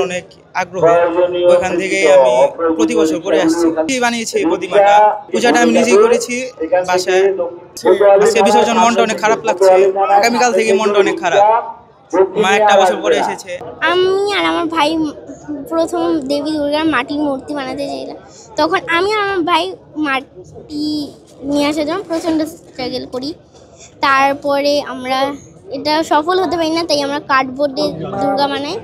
অনেক আগ্রহ, ওইখান থেকে আমি প্রতি বছর করে আসছি। বানিয়েছি এই প্রতিমাটা, পূজাটা আমি নিজেই করেছি বাসায়। আজকে বিসর্জন, মনটা অনেক খারাপ লাগছে, আগামীকাল থেকে মনটা অনেক খারাপ। মা একটা বছর পরে এসেছে। আমি আর আমার ভাই প্রথম দেবী দুর্গার মাটির মূর্তি বানাতে চাইলাম, তখন আমি আর আমার ভাই মাটি নিয়ে আসার জন্য প্রচণ্ড স্ট্রাগল করি। তারপরে আমরা এটা সফল হতে পারি না, তাই আমরা কার্ডবোর্ডে দুর্গা বানাই,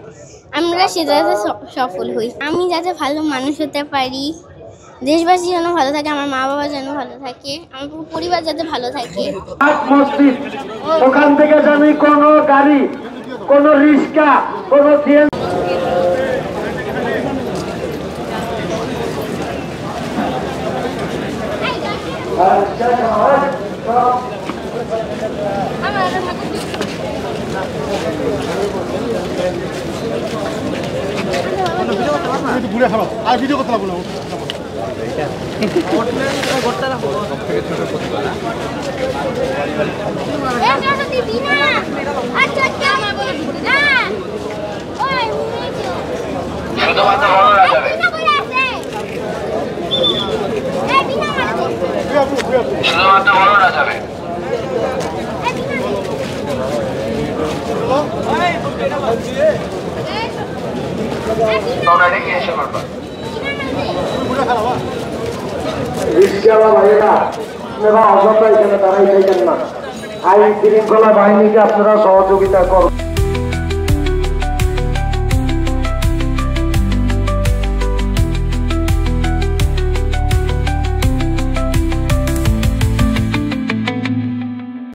আমরা সেটাতে সফল হই। আমি যাতে ভালো মানুষ হতে পারি, দেশবাসী যেন ভালো থাকে, আমার মা বাবা যেন ভালো থাকে, আমার পরিবার যাতে ভালো থাকে। ওখান থেকে জানি কোনো গাড়ি, কোনো রিক্সা, কোনো ট্রেন ঘুরে খারাপ আর ভিডিও করতে লাগলো রিক্সাওয়ালা ভাইয়েরা, আপনারা অযথা এখানে দাঁড়াই থাকেন না, আইন শৃঙ্খলা বাহিনীকে আপনারা সহযোগিতা করুন।